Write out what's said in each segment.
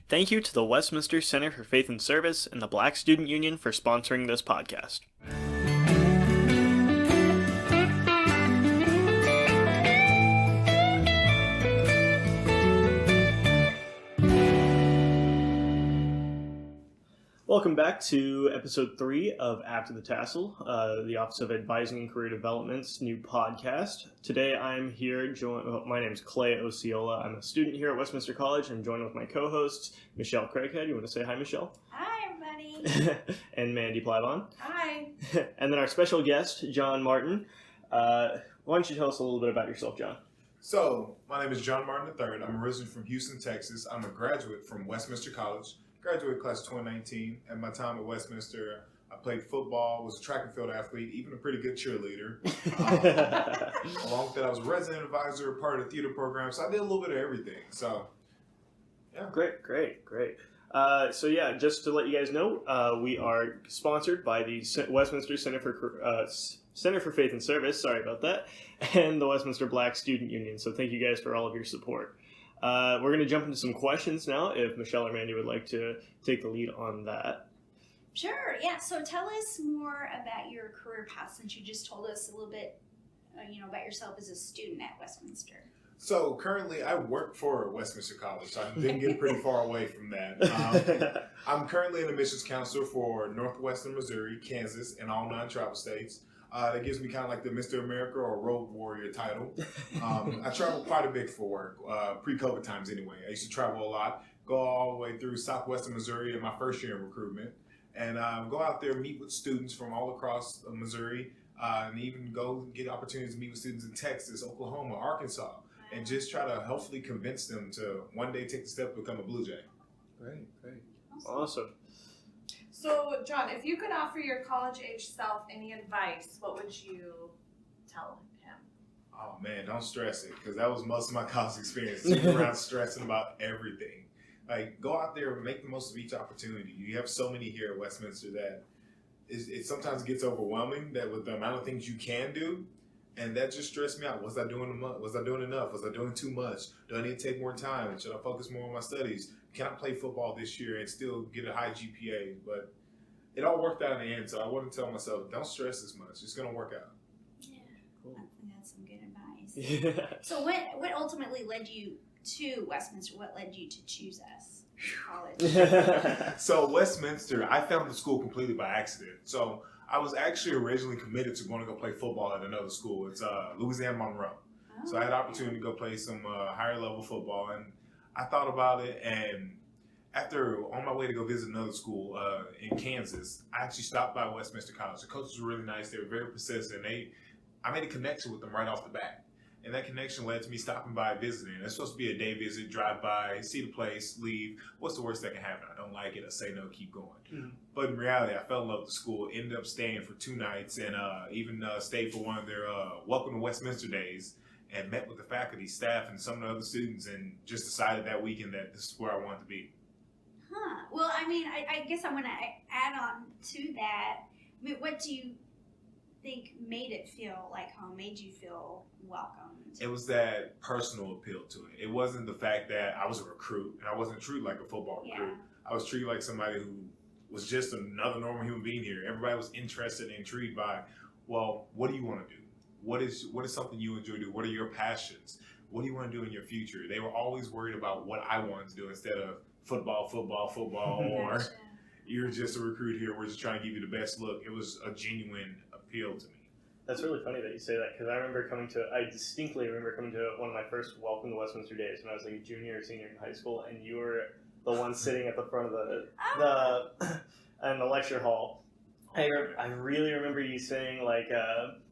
Thank you to the Westminster Center for Faith and Service and the Black Student Union for sponsoring this podcast. Welcome back to episode 3 of After the Tassel, the Office of Advising and Career Development's new podcast. Today I'm here, my name is Clay Osceola. I'm a student here at Westminster College. I'm joined with my co-hosts, Michelle Craighead. You want to say hi, Michelle? Hi, everybody. And Mandy Plybon. Hi. And then our special guest, John Martin. Why don't you tell us a little bit about yourself, John? So, my name is John Martin III. I'm originally from Houston, Texas. I'm a graduate from Westminster College. Graduated class 2019. At my time at Westminster, I played football, was a track and field athlete, even a pretty good cheerleader. Along with that, I was a resident advisor, part of the theater program, so I did a little bit of everything. So, yeah. Great. So just to let you guys know, we are sponsored by the Westminster Center for Faith and Service, sorry about that, and the Westminster Black Student Union. So thank you guys for all of your support. We're going to jump into some questions now, if Michelle or Mandy would like to take the lead on that. Sure, yeah. So tell us more about your career path, since you just told us a little bit, about yourself as a student at Westminster. So currently, I work for Westminster College, so I didn't get pretty far away from that. I'm currently an admissions counselor for Northwestern Missouri, Kansas, and all 9 travel states. That gives me kind of like the Mr. America or Road Warrior title. I travel quite a bit for work, pre-COVID times anyway. I used to travel a lot, go all the way through southwestern Missouri in my first year in recruitment, and go out there, meet with students from all across Missouri, and even go get opportunities to meet with students in Texas, Oklahoma, Arkansas, and just try to hopefully convince them to one day take the step to become a Bluejay. Great. Awesome. So, John, if you could offer your college-age self any advice, what would you tell him? Oh, man, don't stress it, because that was most of my college experience, sitting around stressing about everything. Like, go out there and make the most of each opportunity. You have so many here at Westminster that it sometimes gets overwhelming that with the amount of things you can do, and that just stressed me out. Was I doing enough? Was I doing too much? Do I need to take more time? Should I focus more on my studies? Can I play football this year and still get a high GPA? But it all worked out in the end, so I wouldn't tell myself, don't stress as much. It's going to work out. Yeah, cool. I think that's some good advice. Yeah. So what ultimately led you to Westminster? What led you to choose us, college? So Westminster, I found the school completely by accident. So I was actually originally committed to going to go play football at another school. It's Louisiana Monroe. Oh, So I had the opportunity to go play some higher level football, and I thought about it, and after on my way to go visit another school in Kansas, I actually stopped by Westminster College. The coaches were really nice. They were very persistent. I made a connection with them right off the bat. And that connection led to me stopping by visiting. It's supposed to be a day visit, drive by, see the place, leave. What's the worst that can happen? I don't like it. I say no, keep going. Mm-hmm. But in reality, I fell in love with the school, ended up staying for 2 nights, and even stayed for one of their Welcome to Westminster days, and met with the faculty, staff, and some of the other students, and just decided that weekend that this is where I wanted to be. Huh. Well, I guess I want to add on to that. What do you think made it feel like home, made you feel welcomed? It was that personal appeal to it. It wasn't the fact that I was a recruit, and I wasn't treated like a football recruit. Yeah. I was treated like somebody who was just another normal human being here. Everybody was interested and intrigued by, well, what do you want to do? What is something you enjoy doing? What are your passions? What do you want to do in your future? They were always worried about what I wanted to do instead of football, or Gotcha. you're just a recruit here. We're just trying to give you the best look. It was a genuine appeal to me. That's really funny that you say that, because I distinctly remember coming to one of my first Welcome to Westminster days when I was like a junior or senior in high school, and you were the one sitting at the front of in the lecture hall. I really remember you saying like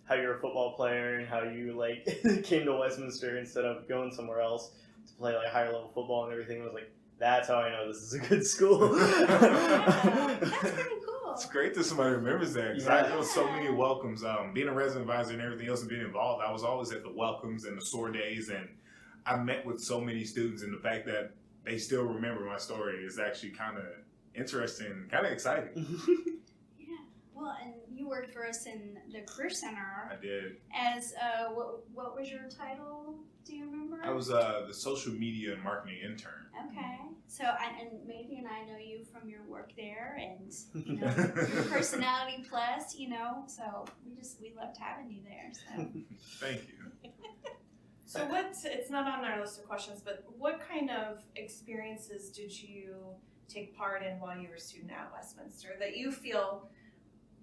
how you're a football player and how you like came to Westminster instead of going somewhere else to play like higher level football and everything. I was like, that's how I know this is a good school. Yeah, that's pretty cool. It's great that somebody remembers that, because I go to so many welcomes. Being a resident advisor and everything else and being involved, I was always at the welcomes and the SOAR days, and I met with so many students, and the fact that they still remember my story is actually kind of interesting and kind of exciting. Yeah. Well, and you worked for us in the Career Center. I did. As what was your title? Do you remember? I was the social media and marketing intern. Okay. So, and Matthew and I know you from your work there, and you know your personality plus, you know. So we loved having you there. So Thank you. So it's not on our list of questions, but what kind of experiences did you take part in while you were a student at Westminster that you feel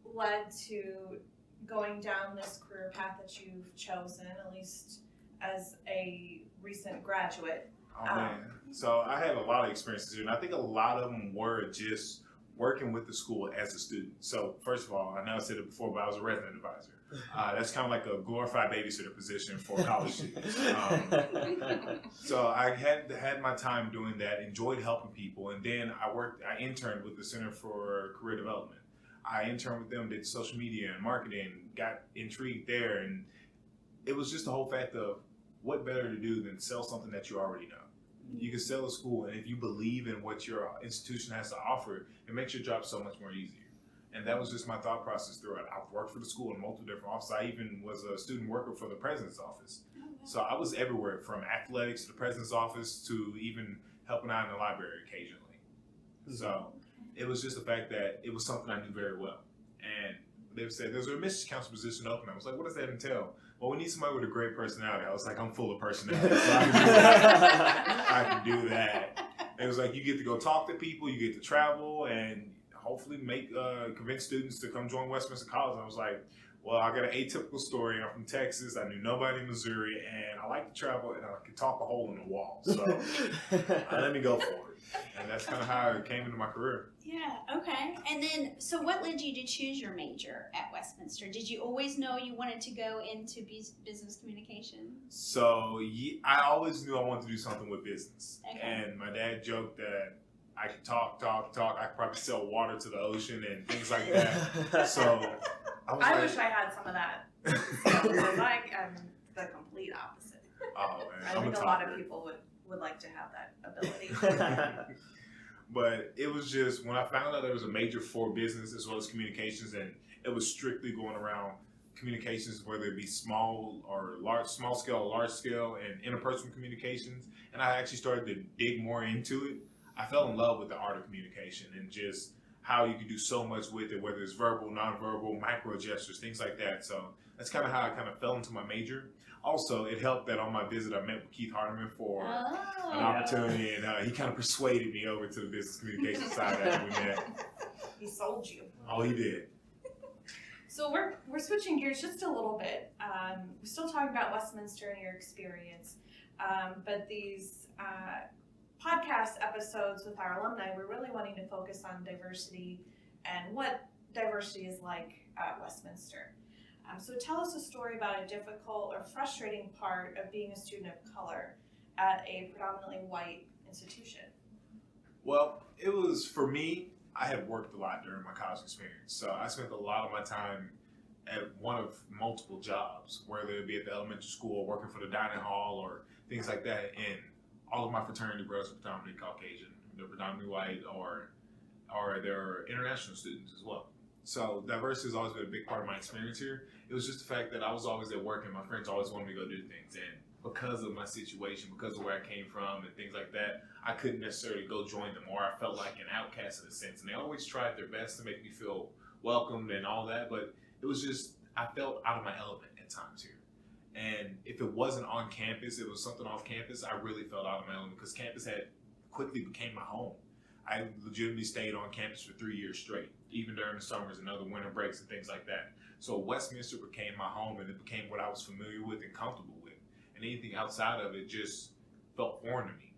led to going down this career path that you've chosen, at least as a recent graduate? Oh man. So I had a lot of experiences here, and I think a lot of them were just working with the school as a student. So first of all, I know I said it before, but I was a resident advisor. That's kind of like a glorified babysitter position for college students. So I had my time doing that, enjoyed helping people, and then I interned with the Center for Career Development. I interned with them, did social media and marketing, got intrigued there, and it was just the whole fact of what better to do than sell something that you already know. You can sell a school, and if you believe in what your institution has to offer, it makes your job so much more easier. And that was just my thought process throughout. I've worked for the school in multiple different offices. I even was a student worker for the president's office. So I was everywhere, from athletics to the president's office to even helping out in the library occasionally. So it was just the fact that it was something I knew very well. And they said, there's a admissions council position open. I was like, what does that entail? Well, we need somebody with a great personality. I was like, I'm full of personality, so I can do that. It was like, you get to go talk to people, you get to travel, and hopefully convince students to come join Westminster College. And I was like, well, I got an atypical story. I'm from Texas. I knew nobody in Missouri, and I like to travel, and I can talk a hole in the wall. So let me go for it. And that's kind of how it came into my career. yeah, okay. And then, so what led you to choose your major at Westminster? Did you always know you wanted to go into business communication? So I always knew I wanted to do something with business. Okay. And my dad joked that I could talk. I could probably sell water to the ocean and things like that. So I wish I had some of that. Because I'm the complete opposite. Oh man, I think a lot of people would like to have that ability. But it was just, when I found out there was a major for business as well as communications, and it was strictly going around communications, whether it be small scale or large scale, and interpersonal communications, and I actually started to dig more into it. I fell in love with the art of communication and just how you can do so much with it, whether it's verbal, nonverbal, micro gestures, things like that. So that's kind of how I kind of fell into my major. Also, it helped that on my visit I met with Keith Hardeman for an opportunity, and he kind of persuaded me over to the business communication side after we met. He sold you. Oh, he did. So we're switching gears just a little bit. We're still talking about Westminster and your experience, but these podcast episodes with our alumni, we're really wanting to focus on diversity and what diversity is like at Westminster. So tell us a story about a difficult or frustrating part of being a student of color at a predominantly white institution. Well, it was, for me, I had worked a lot during my college experience. So I spent a lot of my time at one of multiple jobs, whether it be at the elementary school, working for the dining hall, or things like that. And all of my fraternity brothers are predominantly Caucasian. They're predominantly white, or they're international students as well. So diversity has always been a big part of my experience here. It was just the fact that I was always at work and my friends always wanted me to go do things. And because of my situation, because of where I came from and things like that, I couldn't necessarily go join them, or I felt like an outcast in a sense. And they always tried their best to make me feel welcomed and all that, but it was just, I felt out of my element at times here. And if it wasn't on campus, it was something off campus, I really felt out of my element, because campus had quickly became my home. I legitimately stayed on campus for 3 years straight, even during the summers and other winter breaks and things like that. So Westminster became my home, and it became what I was familiar with and comfortable with. And anything outside of it just felt foreign to me.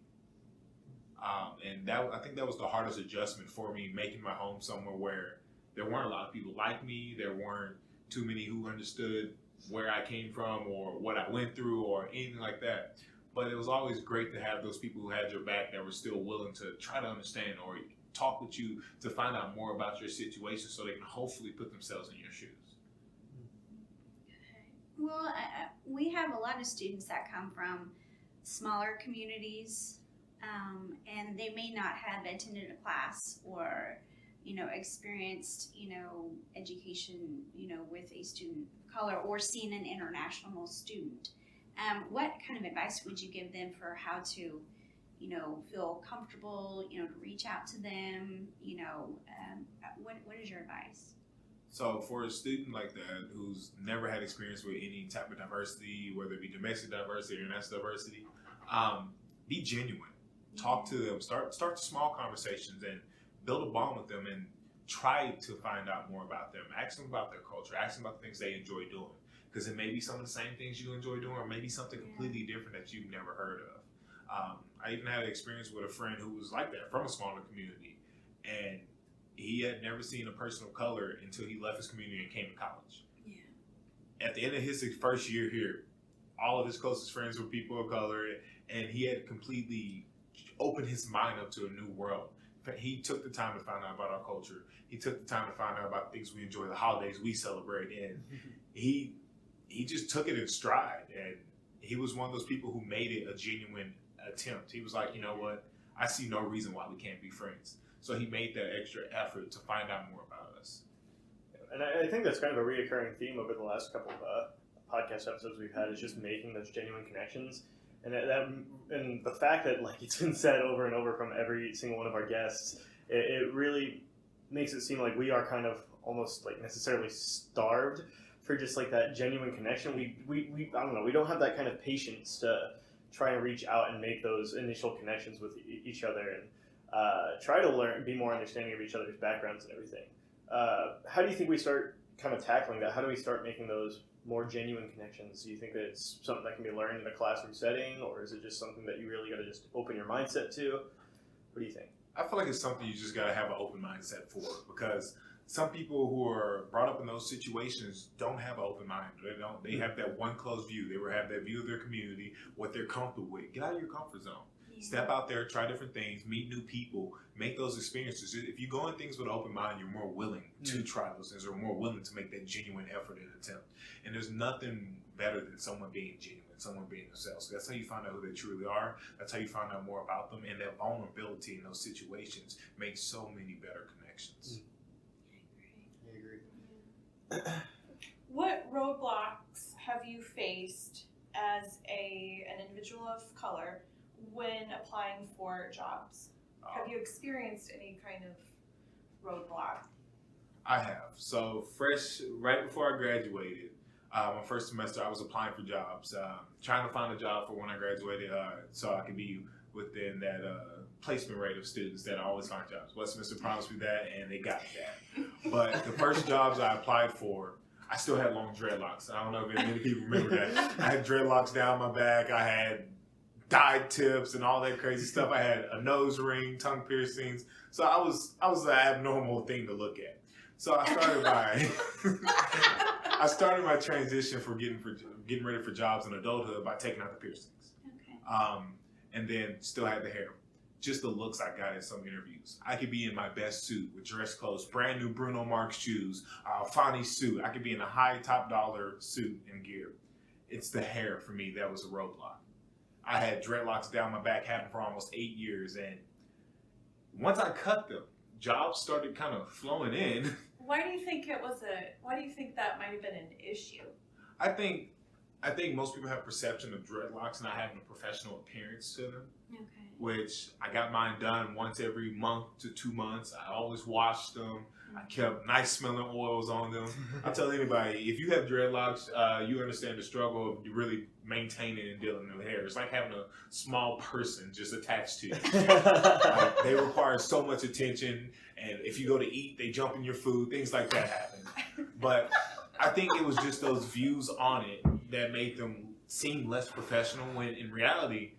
And I think that was the hardest adjustment for me, making my home somewhere where there weren't a lot of people like me. There weren't too many who understood where I came from or what I went through or anything like that. But it was always great to have those people who had your back that were still willing to try to understand or talk with you to find out more about your situation so they can hopefully put themselves in your shoes. Well, we have a lot of students that come from smaller communities, and they may not have attended a class or, experienced, education, with a student of color or seen an international student. What kind of advice would you give them for how to, feel comfortable, to reach out to them, what is your advice? So for a student like that who's never had experience with any type of diversity, whether it be domestic diversity or international diversity, be genuine. Talk to them. Start small conversations and build a bond with them and try to find out more about them. Ask them about their culture. Ask them about the things they enjoy doing. Because it may be some of the same things you enjoy doing, or maybe something completely different that you've never heard of. I even had an experience with a friend who was like that, from a smaller community. And he had never seen a person of color until he left his community and came to college. Yeah. At the end of his first year here, all of his closest friends were people of color, and he had completely opened his mind up to a new world. He took the time to find out about our culture. He took the time to find out about things we enjoy, the holidays we celebrate, and he just took it in stride. And he was one of those people who made it a genuine attempt. He was like, you know what? I see no reason why we can't be friends. So he made that extra effort to find out more about us. And I think that's kind of a reoccurring theme over the last couple of podcast episodes we've had, is just making those genuine connections. And and the fact that it's been said over and over from every single one of our guests, it really makes it seem like we are kind of almost necessarily starved for just that genuine connection. We I don't know, we don't have that kind of patience to try and reach out and make those initial connections with each other and try to learn, be more understanding of each other's backgrounds and everything. How do you think we start kind of tackling that? How do we start making those more genuine connections? Do you think that it's something that can be learned in a classroom setting, or is it just something that you really got to just open your mindset to? What do you think? I feel like it's something you just got to have an open mindset for, because some people who are brought up in those situations don't have an open mind. They have that one closed view. They have that view of their community, what they're comfortable with. Get out of your comfort zone. Step out there, try different things, meet new people, make those experiences. If you go in things with an open mind, you're more willing to try those things, or more willing to make that genuine effort and attempt. And there's nothing better than someone being genuine, someone being themselves. So that's how you find out who they truly are. That's how you find out more about them. And that vulnerability in those situations makes so many better connections. I agree. What roadblocks have you faced as an individual of color when applying for jobs? Have you experienced any kind of roadblock? I have. So right before I graduated, my first semester, I was applying for jobs, trying to find a job for when I graduated, so I could be within that placement rate of students that always find jobs. Westminster promised me that, and they got me that. But the first jobs I applied for, I still had long dreadlocks. I don't know if many people remember that. I had dreadlocks down my back. I had dyed tips and all that crazy stuff. I had a nose ring, tongue piercings. So I was an abnormal thing to look at. So I started my transition for getting ready for jobs in adulthood by taking out the piercings. Okay. And then still had the hair. Just the looks I got in some interviews. I could be in my best suit with dress clothes, brand new Bruno Mars shoes, Fani suit. I could be in a high top dollar suit and gear. It's the hair for me that was a roadblock. I had dreadlocks down my back, had them for almost 8 years, and once I cut them, jobs started kind of flowing in. Why do you think that might have been an issue? I think most people have perception of dreadlocks not having a professional appearance to them. Okay. Which I got mine done once every month to 2 months. I always washed them. I kept nice smelling oils on them. I tell anybody, if you have dreadlocks, you understand the struggle of really maintaining and dealing with hair. It's like having a small person just attached to you. They require so much attention, and if you go to eat, they jump in your food. Things like that happen. But I think it was just those views on it that made them seem less professional, when in reality,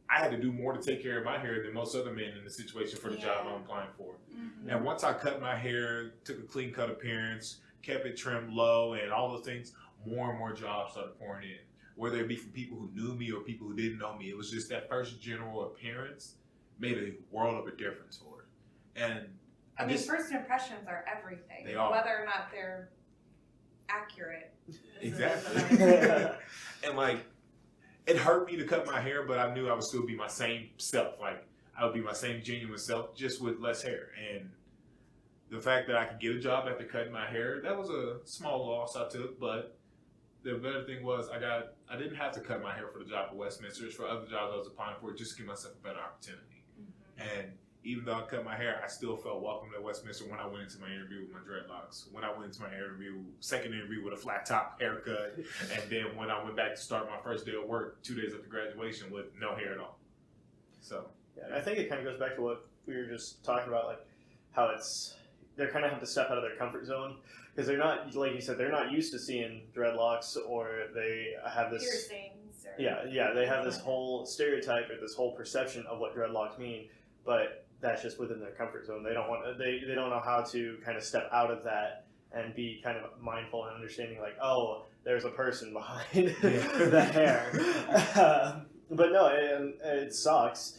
I had to do more to take care of my hair than most other men in the situation for the job I'm applying for. Mm-hmm. And once I cut my hair, took a clean cut appearance, kept it trimmed low and all those things, more and more jobs started pouring in. Whether it be from people who knew me or people who didn't know me, it was just that first general appearance made a world of a difference for it. And I mean, first impressions are everything. They are. Whether or not they're accurate. Exactly. And it hurt me to cut my hair, but I knew I would still be my same self. I would be my same genuine self, just with less hair. And the fact that I could get a job after cutting my hair, that was a small loss I took, but the better thing was I didn't have to cut my hair for the job at Westminster. It's for other jobs I was applying for, just to give myself a better opportunity. And even though I cut my hair, I still felt welcome at Westminster when I went into my interview with my dreadlocks. When I went into my second interview with a flat top haircut, and then when I went back to start my first day of work 2 days after graduation with no hair at all. So yeah, I think it kind of goes back to what we were just talking about, like how they kind of have to step out of their comfort zone because they're not, like you said, they're not used to seeing dreadlocks, or they have this piercings. they have this whole stereotype or this whole perception of what dreadlocks mean, but that's just within their comfort zone. They don't want they don't know how to kind of step out of that and be kind of mindful and understanding, like, oh, there's a person behind the hair. But no, it sucks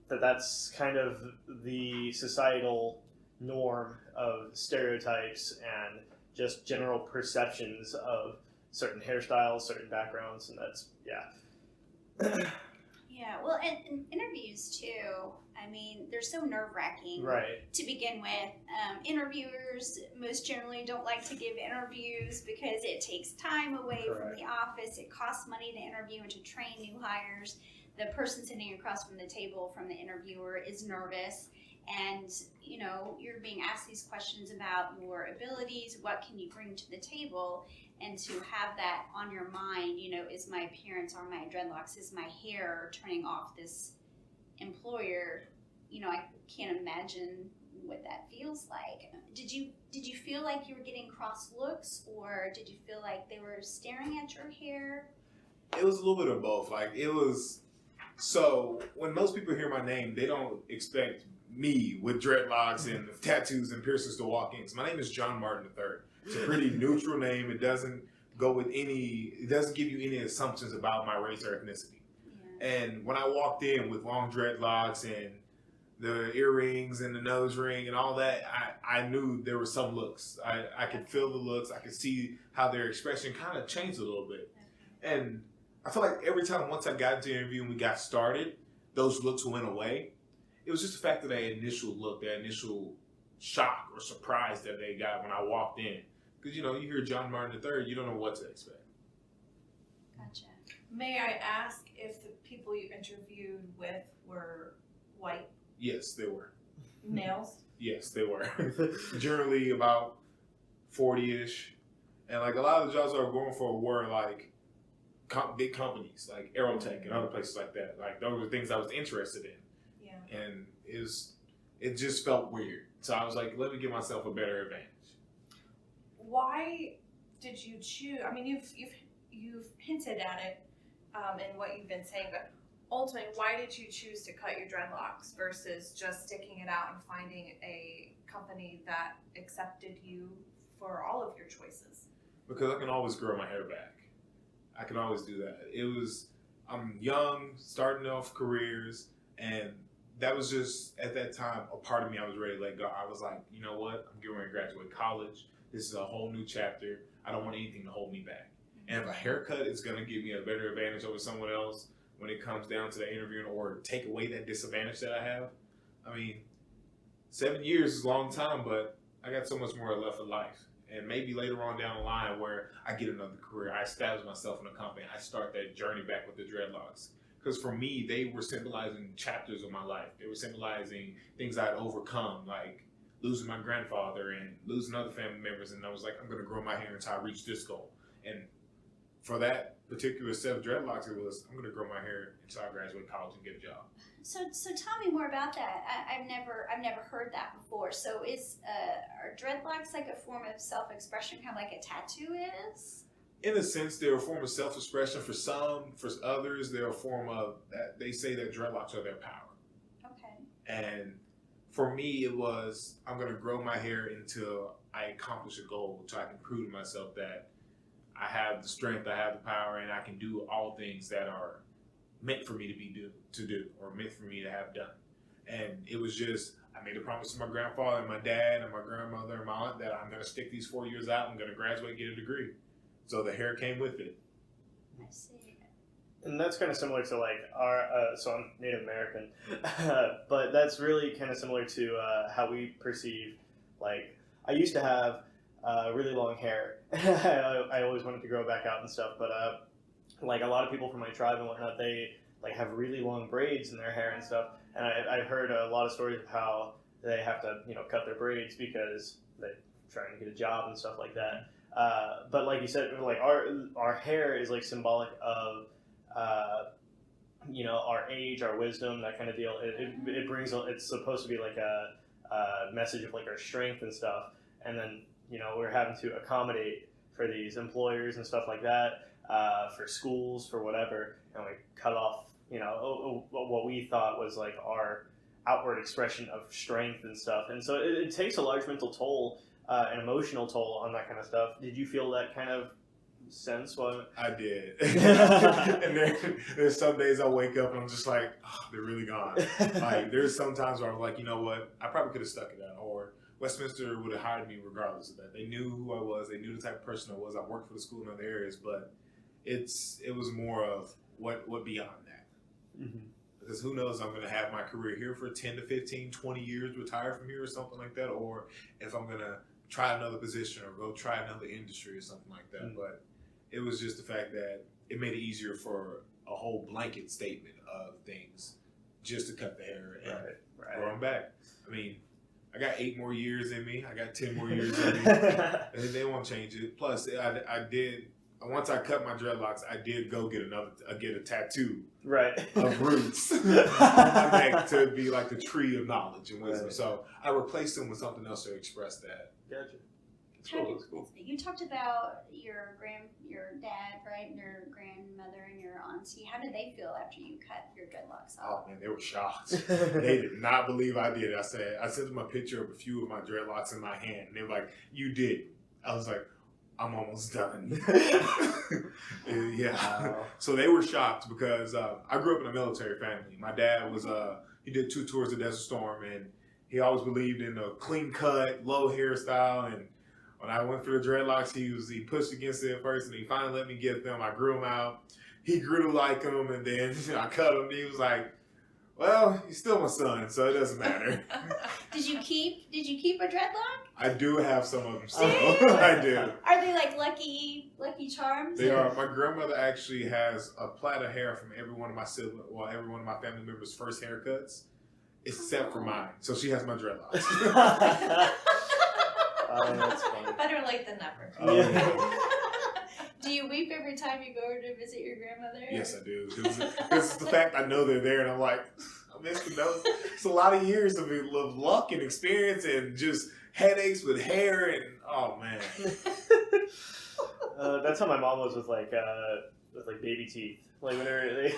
that's kind of the societal norm of stereotypes and just general perceptions of certain hairstyles, certain backgrounds, and that's Yeah, well, and interviews too. I mean, they're so nerve-wracking right. to begin with. Interviewers most generally don't like to give interviews because it takes time away from the office. It costs money to interview and to train new hires. The person sitting across from the table from the interviewer is nervous, and you're being asked these questions about your abilities. What can you bring to the table? And to have that on your mind, is my appearance, are my dreadlocks, is my hair turning off this employer? I can't imagine what that feels like. Did you feel like you were getting cross looks, or did you feel like they were staring at your hair? It was a little bit of both. Like, it was, so when most people hear my name, they don't expect me with dreadlocks and tattoos and piercings to walk in. 'Cause my name is John Martin III. It's a pretty neutral name. It doesn't it doesn't give you any assumptions about my race or ethnicity. Yeah. And when I walked in with long dreadlocks and the earrings and the nose ring and all that, I knew there were some looks. I could feel the looks. I could see how their expression kind of changed a little bit. And I feel like every time once I got into the interview and we got started, those looks went away. It was just the fact that that initial look, that initial shock or surprise that they got when I walked in. Because, you hear John Martin III, you don't know what to expect. Gotcha. May I ask if the people you interviewed with were white Yes, they were. males? Yes, they were. Generally about 40-ish. And like a lot of the jobs I was going for were like big companies, like Aerotech and other places like that. Like those were things I was interested in. Yeah. And it just felt weird. So I was like, let me give myself a better advantage. Why did you choose? I mean, you've hinted at it in what you've been saying, but ultimately, why did you choose to cut your dreadlocks versus just sticking it out and finding a company that accepted you for all of your choices? Because I can always grow my hair back. I can always do that. I'm young, starting off careers, and that was just, at that time, a part of me I was ready to let go. I was like, you know what? I'm getting ready to graduate college. This is a whole new chapter. I don't want anything to hold me back. And if a haircut is going to give me a better advantage over someone else when it comes down to the interviewing, or take away that disadvantage that I have, I mean, 7 years is a long time, but I got so much more left of life. And maybe later on down the line where I get another career, I establish myself in a company, I start that journey back with the dreadlocks. Because for me, they were symbolizing chapters of my life. They were symbolizing things I'd overcome, like losing my grandfather and losing other family members. And I was like, I'm going to grow my hair until I reach this goal. And for that particular set of dreadlocks, it was, I'm going to grow my hair until I graduate college and get a job. So tell me more about that. I've never heard that before. So are dreadlocks like a form of self-expression, kind of like a tattoo is? In a sense, they're a form of self-expression for some. For others, they're a form of that. They say that dreadlocks are their power. Okay. And for me, it was, I'm going to grow my hair until I accomplish a goal, so I can prove to myself that I have the strength, I have the power, and I can do all things that are meant for me to do, or meant for me to have done. And it was just, I made a promise to my grandfather and my dad and my grandmother and my aunt that I'm going to stick these 4 years out. I'm going to graduate, get a degree. So the hair came with it. I see. And that's kind of similar to like so I'm Native American, but that's really kind of similar to how we perceive, like, I used to have really long hair. I always wanted to grow back out and stuff, but like a lot of people from my tribe and whatnot, they like have really long braids in their hair and stuff. And I've heard a lot of stories of how they have to, cut their braids because they're trying to get a job and stuff like that. But like you said, like our hair is like symbolic of, our age, our wisdom, that kind of deal. It brings, it's supposed to be like a message of like our strength and stuff. And then, we're having to accommodate for these employers and stuff like that, for schools, for whatever. And we cut off, what we thought was like our outward expression of strength and stuff. And so it takes a large mental toll, an emotional toll on that kind of stuff. Did you feel that kind of sense? I did. And there's some days I wake up and I'm just like, oh, they're really gone. Like there's some times where I'm like, you know what, I probably could have stuck it out, or Westminster would have hired me regardless of that. They knew who I was, they knew the type of person I was. I worked for the school in other areas, but it was more of what beyond that. Mm-hmm. Because who knows, I'm going to have my career here for 10 to 15, 20 years, retire from here or something like that, or if I'm going to try another position or go try another industry or something like that. Mm-hmm. But it was just the fact that it made it easier for a whole blanket statement of things just to cut the hair and grow them back. I mean, I got 8 more years in me. I got 10 more years in me. And they won't change it. Plus, I did. Once I cut my dreadlocks, I did go get a tattoo of roots on my neck to be like the tree of knowledge and wisdom. Right. So I replaced them with something else to express that. Gotcha. It's cool. You talked about your dad, right, and your grandmother and your auntie. How did they feel after you cut your dreadlocks off? Oh man, they were shocked. They did not believe I did it. I sent them a picture of a few of my dreadlocks in my hand, and they were like, "You did." I was like, I'm almost done. Yeah. Wow. So they were shocked because I grew up in a military family. My dad was he did 2 tours of Desert Storm, and he always believed in a clean cut, low hairstyle. And when I went for the dreadlocks, he pushed against it at first, and he finally let me get them. I grew them out. He grew to like them, and then I cut them. He was like, "Well, you're still my son, so it doesn't matter." Did you keep a dreadlock? I do have some of them still. I do. Are they like lucky charms? They are. My grandmother actually has a plait of hair from every one of my every one of my family members' first haircuts, except for mine. So she has my dreadlocks. Oh, that's funny. Better late than never. Yeah. Do you weep every time you go to visit your grandmother? Yes, I do. Because the fact I know they're there, and I'm like, I miss them. It's a lot of years of luck and experience and just headaches with hair and oh man. That's how my mom was with like baby teeth. Like whenever they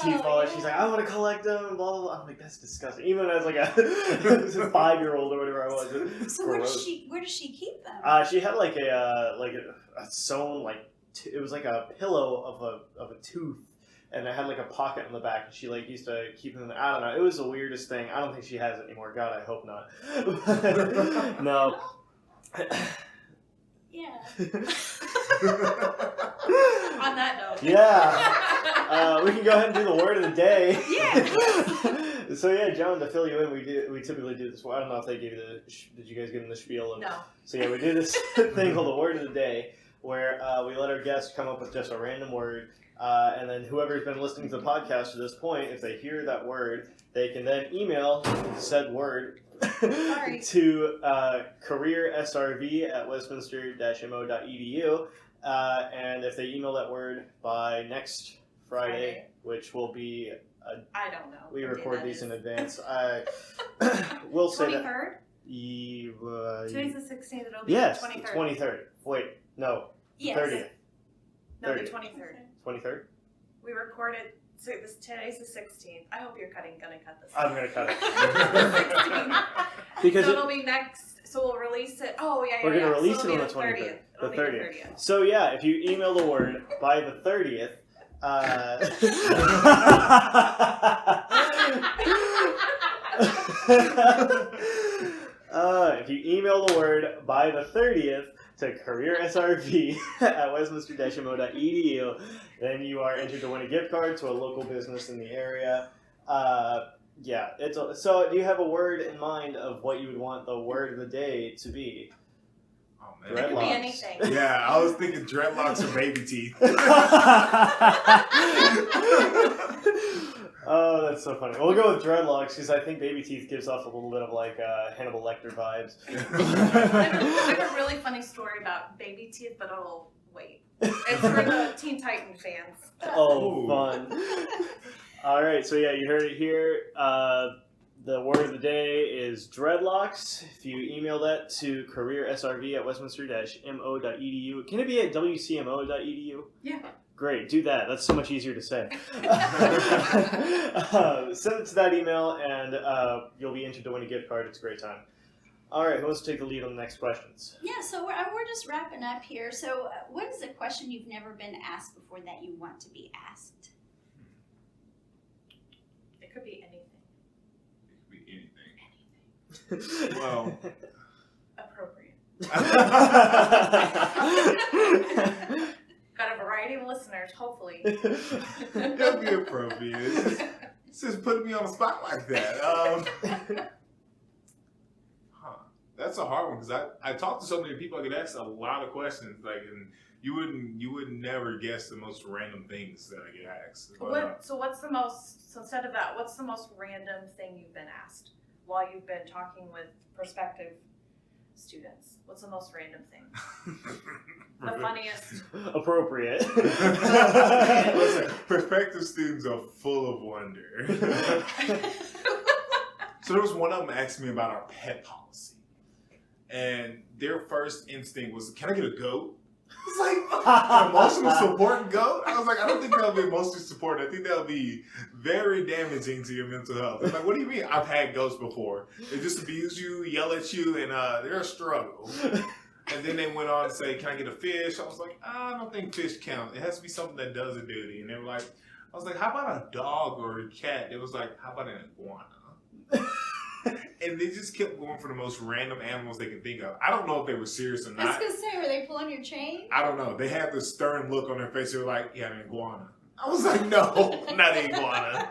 teeth fall out, she's like, I want to collect them and blah blah blah. I'm like, that's disgusting. Even as like a 5-year-old or whatever I was. So where does she keep them? She had like a sewn it was like a pillow of a tooth. And it had like a pocket in the back, and she like used to keep them. I don't know. It was the weirdest thing. I don't think she has it anymore. God, I hope not. No. Yeah. On that note. Yeah. We can go ahead and do the word of the day. Yeah. So yeah, John, to fill you in, we typically do this. Well, I don't know if they gave you did you guys give them the spiel? No. So yeah, we do this thing called the word of the day, where we let our guests come up with just a random word. And then whoever's been listening to the podcast to this point, if they hear that word, they can then email said word to careersrv@westminster-mo.edu. And if they email that word by next Friday, which will be... I don't know. We record these in advance. We'll say 23rd? Today's the 16th. It'll be yes, the 23rd. 23rd. Wait, no. Yes. 30th. No, the 23rd. 23rd? We recorded, so today's the 16th. I hope you're gonna cut this. I'm going to cut it. 16th. Because so it'll be next, so we'll release it. Oh, yeah. We're going to release so it on the 30th. The 30th. So, yeah, if you email the word by the 30th, if you email the word by the 30th to careersrv@westminster-mo.edu, then you are entered to win a gift card to a local business in the area. So do you have a word in mind of what you would want the word of the day to be? Oh man. It could be Dreadlocks. anything. Yeah, I was thinking dreadlocks or baby teeth. Oh, that's so funny. We'll go with dreadlocks because I think baby teeth gives off a little bit of like Hannibal Lecter vibes. I have a really funny story about baby teeth, but I'll wait. It's for the Teen Titan fans. Oh, Ooh. fun. All right, so yeah, you heard it here. The word of the day is dreadlocks. If you email that to careersrv@westminster-mo.edu. Can it be at wcmo.edu? Yeah. Great, do that. That's so much easier to say. Send it to that email, and you'll be entered to win a gift card. It's a great time. All right, who wants to take the lead on the next questions? Yeah, so we're just wrapping up here. So what is a question you've never been asked before that you want to be asked? It could be anything. Well, Appropriate. Got a variety of listeners, hopefully. that'd be appropriate. It's just putting me on the spot like that. That's a hard one because I talked to so many people. I could ask a lot of questions, like, and you would never guess the most random things that I get asked. So instead of that, what's the most random thing you've been asked while you've been talking with prospective students? What's the most random thing? The funniest. Appropriate. Listen, prospective students are full of wonder. So there was one of them asking me about our pet policy. And their first instinct was, can I get a goat? It's like, an emotional support goat? I was like, I don't think that'll be emotional support. I think that'll be very damaging to your mental health. It's like, what do you mean? I've had goats before. They just abuse you, yell at you, and they're a struggle. And then they went on to say, can I get a fish? I was like, I don't think fish count. It has to be something that does a duty. And they were like, I was like, how about a dog or a cat? It was like, how about an iguana? And they just kept going for the most random animals they could think of. I don't know if they were serious or I was not. gonna say, were they pulling your chain? I don't know. They had this stern look on their face. They were like, yeah, an iguana. I was like, no, not an iguana.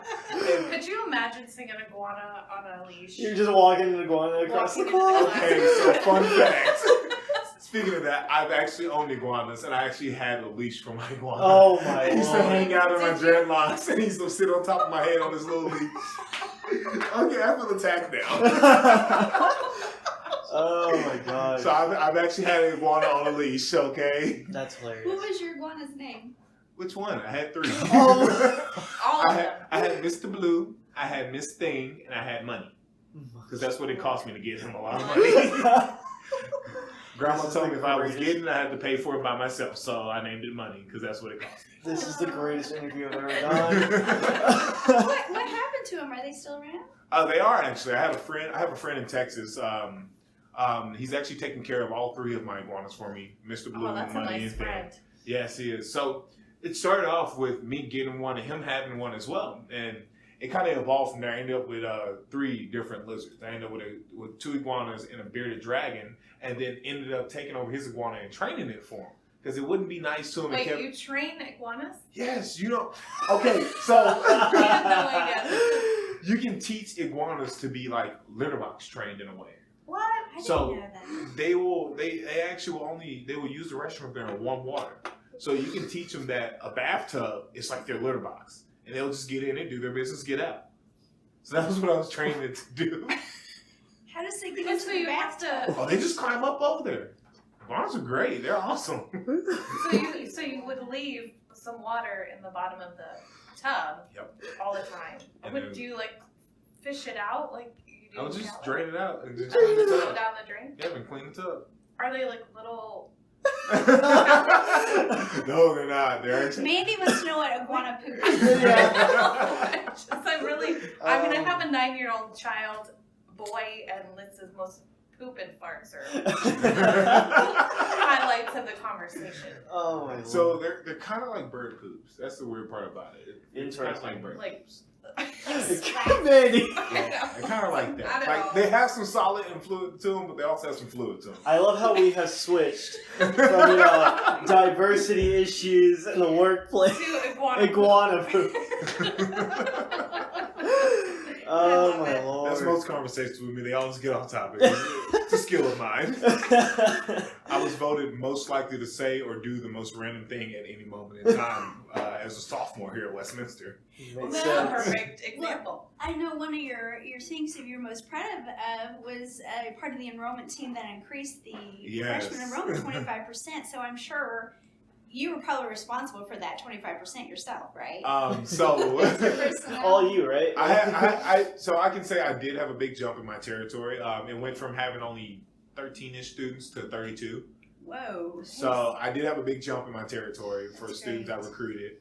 Could you imagine seeing an iguana on a leash? You're just walking an iguana across the Walking into cloud. the Okay, so fun fact. Speaking of that, I've actually owned iguanas, and I actually had a leash for my iguana. Oh my He used to lord. hang out in my Did you? dreadlocks, and he used to sit on top of my head on his little leash. Okay, I feel attacked now. Oh my god. So I've actually had an iguana on a leash, okay? That's What hilarious. was your iguana's name? Which one? I had 3. Oh. All of them. I had Mr. Blue, I had Miss Thing, and I had money. Because that's what it cost me to get him a lot of money. Grandma told me if I was getting it, I had to pay for it by myself. So I named it Money because that's what it cost me. This is the greatest interview I've ever done. What happened to them? Are they still around? They are actually. I have a friend in Texas. He's actually taking care of all 3 of my iguanas for me. Mr. Blue, Oh, that's a Money, nice and Thing. friend. Yes, he is. So it started off with me getting one and him having one as well. And it kind of evolved from there. I ended up with 3 different lizards. I ended up with 2 iguanas and a bearded dragon, and then ended up taking over his iguana and training it for him. Because it wouldn't be nice to him. Wait, It kept... you train iguanas? Yes, you know. Okay, so I had no idea. you can teach iguanas to be like litter box trained in a way. What? I didn't So know that. they will use the restroom if they're in warm water. So you can teach them that a bathtub is like their litter box, and they'll just get in and do their business, get out. So that was what I was training it to do. How does it get Because into so the you have bathtub? to. Oh, they just climb up over there. Iguanas are great. They're awesome. So you would leave some water in the bottom of the tub. Yep. All the time. And Would then- you like fish it out like you do? I'll in just Cali? drain it out and just Just clean the throw it tub. down the drain. Yeah, and clean the tub. Are they like little? No, they're not. They're actually. Mandy wants to know what iguana poop is. I'm really. I mean, I have a 9-year-old child boy, and Litz's most poop and farts are highlights of the conversation. Oh my lord. So they're kind of like bird poops. That's the weird part about it. It's kind of Interesting. like bird Like- poops. Mandy. Yeah, they're kind of like that. Not at Like all. they have some solid and fluid to them, but they also have some fluid to them. I love how we have switched from diversity issues in the workplace. To iguana. Iguana poop. Oh love my it. lord. That's most conversations with me. They always get off topic. It's a skill of mine. I was voted most likely to say or do the most random thing at any moment in time as a sophomore here at Westminster. Makes Well, That's a sense. perfect example. I know one of your things that you're most proud of was part of the enrollment team that increased the Yes. freshman enrollment 25%. So I'm sure you were probably responsible for that 25% yourself, right? So Personnel. All you, right? so I can say I did have a big jump in my territory. It went from having only 13-ish students to 32. Whoa. So I did have a big jump in my territory for That's students I great. recruited.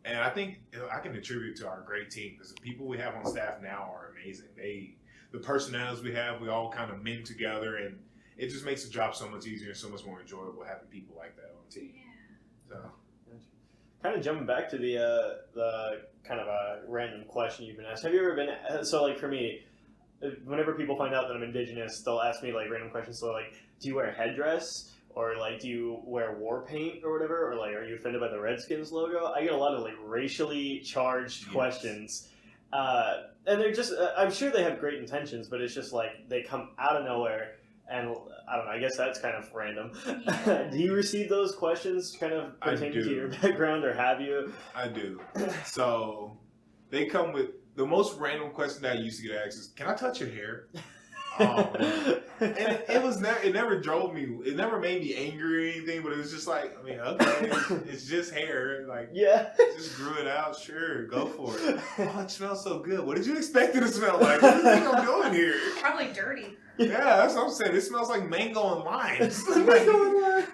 And I think I can attribute to our great team because the people we have on staff now are amazing. The personnels we have, we all kind of mend together, and it just makes the job so much easier and so much more enjoyable having people like that on the team. Yeah. So Kind of jumping back to the kind of a random question you've been asked. Have you ever been so like for me, whenever people find out that I'm Indigenous, they'll ask me like random questions. So like, do you wear a headdress? Or like, do you wear war paint or whatever? Or like, are you offended by the Redskins logo? I get a lot of like racially charged Yes. questions, and they're just. I'm sure they have great intentions, but it's just like they come out of nowhere, and I don't know. I guess that's kind of random. Yeah. Do you receive those questions kind of I pertaining to do. your background, or have you? I do. So they come with the most random question that I used to get asked is, "Can I touch your hair?" And it never drove me. It never made me angry or anything. But it was just like, I mean, okay, it's just hair. Like, Yeah. just grew it out. Sure, go for it. Oh, it smells so good. What did you expect it to smell like? What do you think I'm doing here? Probably dirty. Yeah, that's what I'm saying. It smells like mango and limes. Like,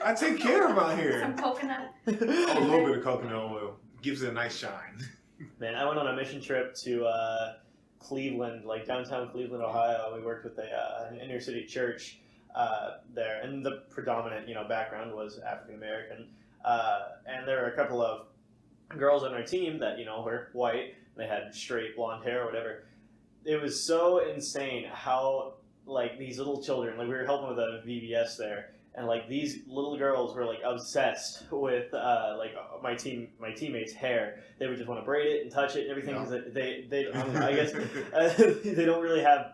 I take care of my hair. Some coconut. Oh, a little bit of coconut oil gives it a nice shine. Man, I went on a mission trip to Cleveland, like downtown Cleveland, Ohio. We worked with an inner city church there, and the predominant, background was African American. And there were a couple of girls on our team that, were white. They had straight blonde hair or whatever. It was so insane how, like, these little children, like, we were helping with a VBS there, and like these little girls were like obsessed with like my teammates' hair. They would just want to braid it and touch it and everything. Yeah. 'Cause they I don't know, I guess they don't really have.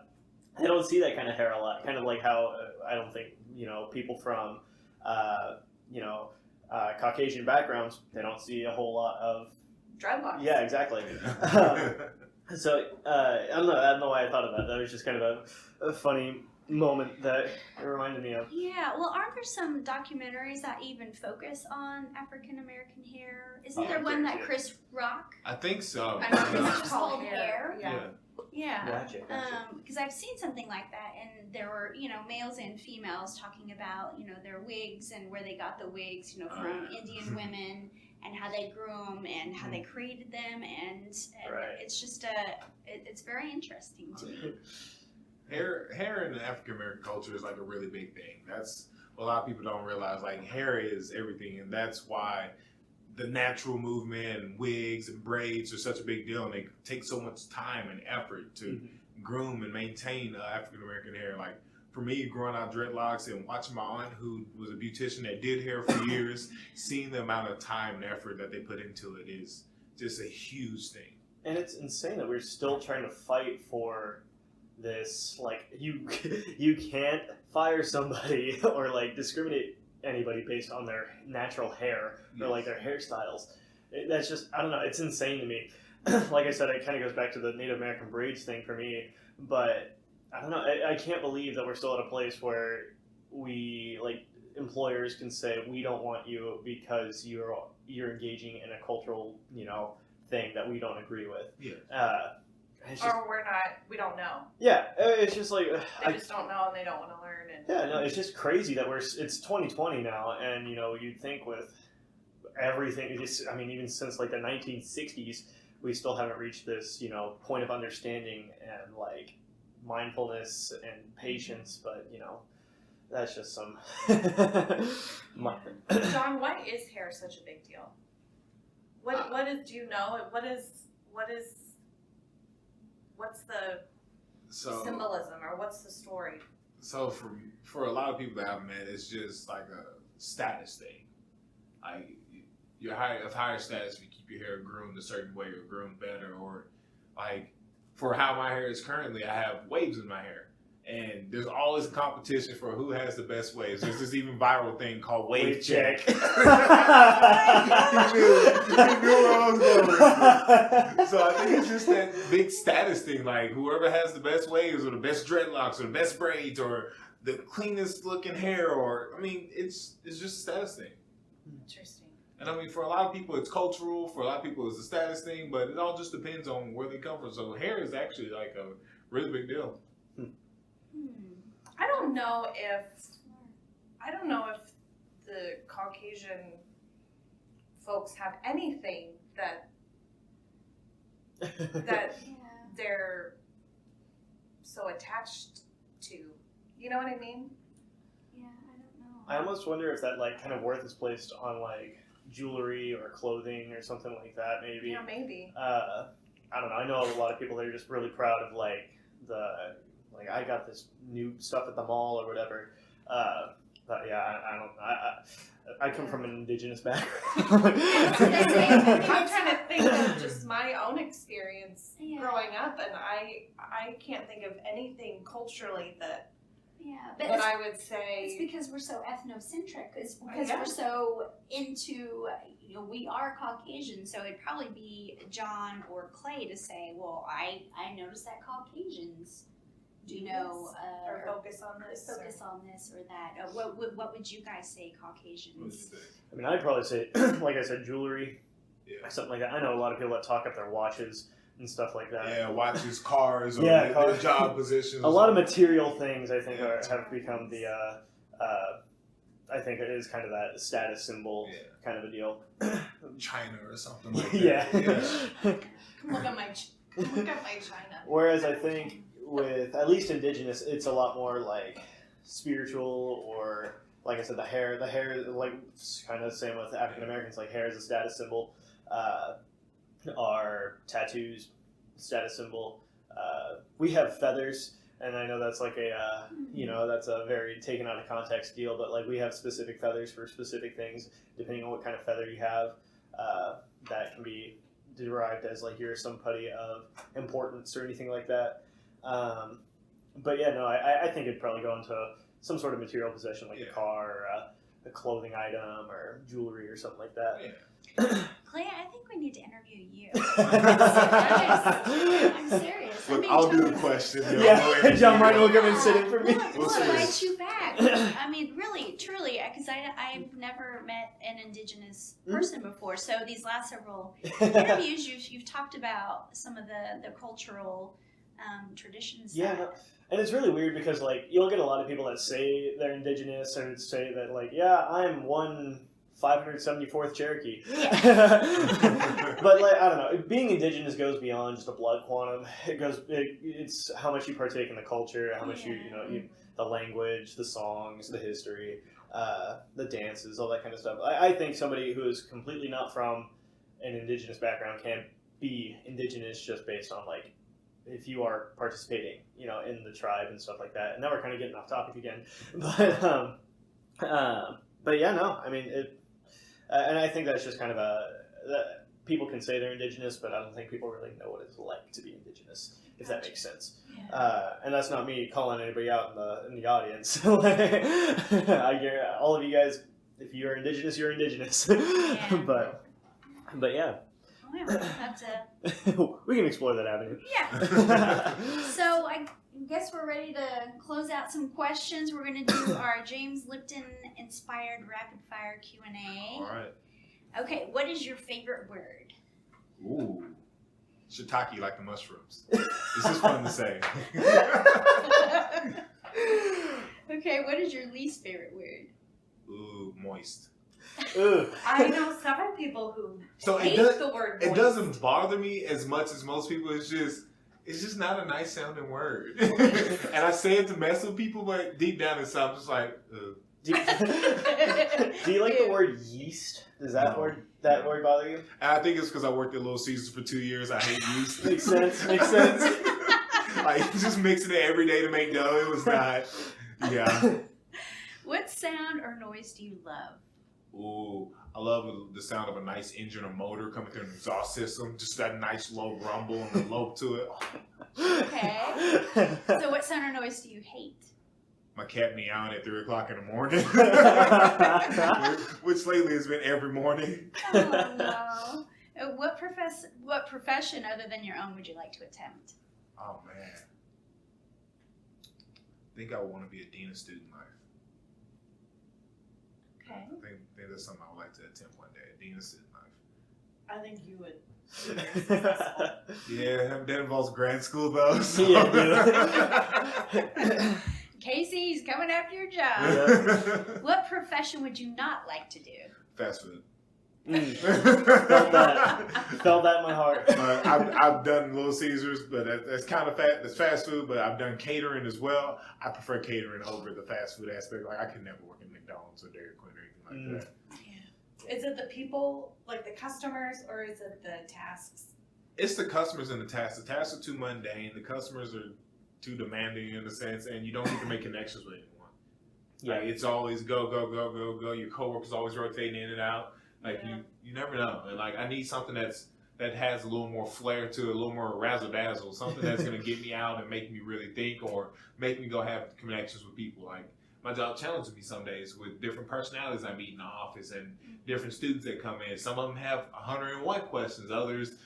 They don't see that kind of hair a lot. Kind of like how I don't think people from Caucasian backgrounds, they don't see a whole lot of. Dreadlocks. Yeah, exactly. So I don't know why I thought of that. That was just kind of a funny moment that it reminded me of. Yeah, well, aren't there some documentaries that even focus on African American hair? Isn't Oh, there one there that too. Chris Rock? I think so. I know Is it it's just called called hair? Yeah. Yeah. Gotcha. Because I've seen something like that, and there were, males and females talking about, their wigs and where they got the wigs, from Indian women and how they grew them and how they created them, and Right. it's just it's very interesting to me. Hair in the African American culture is like a really big thing. That's what a lot of people don't realize. Like, hair is everything, and that's why the natural movement and wigs and braids are such a big deal, and they take so much time and effort to groom and maintain African American hair. Like, for me, growing out dreadlocks and watching my aunt, who was a beautician that did hair for years, seeing the amount of time and effort that they put into it is just a huge thing. And it's insane that we're still trying to fight for this. Like, you can't fire somebody or like discriminate anybody based on their natural hair or like their hairstyles. That's just, I don't know, it's insane to me. Like I said, it kind of goes back to the Native American braids thing for me, but I don't know, I can't believe that we're still at a place where we, like, employers can say, we don't want you because you're engaging in a cultural, thing that we don't agree with. Yeah. It's just, Or we don't know. yeah, it's just like, They just don't know and they don't want to learn. And yeah, no, it's just crazy that it's 2020 now, and you'd think with everything, even since like the 1960s, we still haven't reached this, point of understanding and like mindfulness and patience, but that's just some. John, why is hair such a big deal? What is? Do you know? What's the symbolism, or what's the story? So for a lot of people that I've met, it's just like a status thing. Like, you're of higher status if you keep your hair groomed a certain way or groomed better, or like for how my hair is currently, I have waves in my hair. And there's always a competition for who has the best waves. There's this even viral thing called wave check. You knew where I was going with it. So I think it's just that big status thing. Like whoever has the best waves or the best dreadlocks or the best braids or the cleanest looking hair, or I mean, it's just a status thing. Interesting. And I mean, for a lot of people, it's cultural. For a lot of people, it's a status thing. But it all just depends on where they come from. So hair is actually like a really big deal. I don't know if the Caucasian folks have anything that they're so attached to. You know what I mean? Yeah, I don't know. I almost wonder if that like kind of worth is placed on like jewelry or clothing or something like that. Maybe. Yeah, maybe. I don't know. I know a lot of people that are just really proud of like I got this new stuff at the mall or whatever. But yeah, I come from an Indigenous background. I'm trying to think of just my own experience growing up, and I can't think of anything culturally that I would say. It's because we're so ethnocentric. It's because we're so into, we are Caucasian, so it'd probably be John or Clay to say, well, I noticed that Caucasians or focus on this, or that. What would you guys say, Caucasians? I mean, I'd probably say, like I said, jewelry, something like that. I know a lot of people that talk up their watches and stuff like that. Yeah, watches, cars, or cars. their job positions. A lot of material things, I think, have become the. I think it is kind of that status symbol kind of a deal. China or something like that. Yeah. Come look at my China. Whereas I think with at least Indigenous, it's a lot more like spiritual, or like I said, the hair, like kind of the same with African Americans. Like hair is a status symbol. Our tattoos, status symbol. We have feathers, and I know that's like a that's a very taken out of context deal, but like we have specific feathers for specific things depending on what kind of feather you have. That can be derived as like you're somebody of importance or anything like that. But yeah, no, I think it'd probably go into some sort of material possession, like a car, or a clothing item, or jewelry, or something like that. Clay, I think we need to interview you. I'm I'm serious. Look, I'll do the question. John Martin will come and sit in for me. We'll invite you back. I mean, really, truly, because I've never met an Indigenous person before. So these last several interviews, you've talked about some of the cultural traditions. Yeah, no, and it's really weird because like you'll get a lot of people that say they're Indigenous and say that like, I'm 574th Cherokee. But like I don't know, being Indigenous goes beyond just a blood quantum. It's how much you partake in the culture, how much the language, the songs, the history, the dances, all that kind of stuff. I think somebody who is completely not from an Indigenous background can be Indigenous just based on like if you are participating, in the tribe and stuff like that. And now we're kind of getting off topic again, but yeah, no, I mean it, and I think that's just kind of people can say they're Indigenous, but I don't think people really know what it's like to be Indigenous, if that makes sense. Yeah. And that's not me calling anybody out in the audience. I get all of you guys, if you are Indigenous, you're Indigenous. Yeah. but yeah. We can explore that avenue. Yeah. So I guess we're ready to close out some questions. We're going to do our James Lipton inspired rapid fire Q&A. All right. Okay, what is your favorite word? Ooh, shiitake, like the mushrooms. This is fun to say. Okay, what is your least favorite word? Ooh, moist. I know several people who hate the word moist. It doesn't bother me as much as most people. It's just not a nice sounding word. And I say it to mess with people, but deep down inside, I'm just like, ugh. Do you like the word yeast? Does that word bother you? I think it's because I worked at Little Caesars for 2 years. I hate yeast. Makes sense. Like just mixing it every day to make dough. It was not. Yeah. What sound or noise do you love? Ooh, I love the sound of a nice engine or motor coming through an exhaust system. Just that nice low rumble and the lope to it. Okay. So what sound or noise do you hate? My cat meowing at 3 o'clock in the morning, which lately has been every morning. Oh no. What profession other than your own would you like to attempt? Oh man, I think I would want to be a dean of student life. Okay. I think that's something I would like to attempt one day, a dean of student life. I think you would be very successful. Yeah, that involves grad school though. So. Yeah, Casey's coming after your job. Yeah. What profession would you not like to do? Fast food. Felt that in my heart. I've done Little Caesars, but that's kind of that's fast food. But I've done catering as well. I prefer catering over the fast food aspect. Like I could never work in McDonald's or Dairy Queen or anything like that. Is it the people, like the customers, or is it the tasks? It's the customers and the tasks. The tasks are too mundane. The customers are too demanding in a sense, and you don't need to make connections with anyone. Yeah. Like it's always go, go, go, go, go. Your coworkers always rotating in and out. Like you never know. And like I need something that has a little more flair to it, a little more razzle dazzle, something that's gonna get me out and make me really think, or make me go have connections with people. Like my job challenges me some days with different personalities I meet in the office and different students that come in. Some of them have 101 questions, others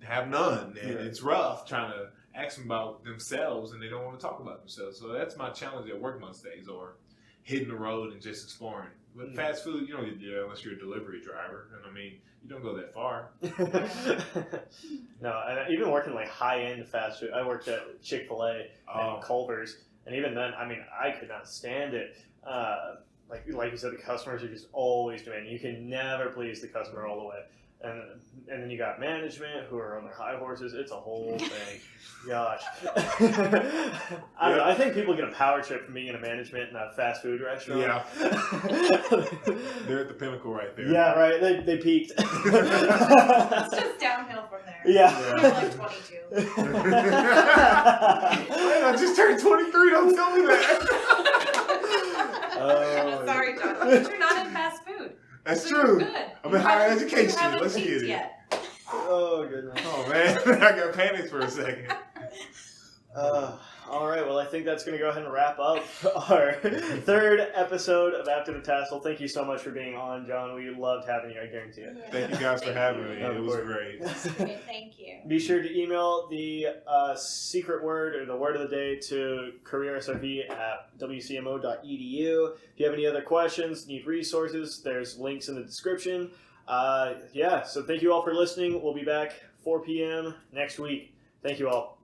have none, and it's rough trying to ask them about themselves, and they don't want to talk about themselves. So that's my challenge at work most days, or hitting the road and just exploring. But fast food, you don't get there unless you're a delivery driver, and I mean, you don't go that far. No, and even working like high-end fast food, I worked at Chick-fil-A and Culver's, and even then, I mean, I could not stand it. Like you said, the customers are just always demanding. You can never please the customer all the way. And then you got management who are on their high horses. It's a whole thing. Gosh. I don't know. I think people get a power trip from being in a management in a fast food restaurant. Yeah. They're at the pinnacle right there. Yeah, right. They peaked. It's just downhill from there. Yeah. I'm like 22. I just turned 23. Don't tell me that. Sorry, John. But you're not in fast food. That's So true. you're good. I'm in higher education. You haven't Let's peaked get it. yet. Oh, goodness. Oh, man. I got panicked for a second. All right, well, I think that's going to go ahead and wrap up our third episode of After the Tassel. Thank you so much for being on, John. We loved having you, I guarantee it. Thank you guys for having me. Of It was course. great. Okay, thank you. Be sure to email the secret word or the word of the day to careersrp@wcmo.edu. If you have any other questions, need resources, there's links in the description. So thank you all for listening. We'll be back 4 p.m. next week. Thank you all.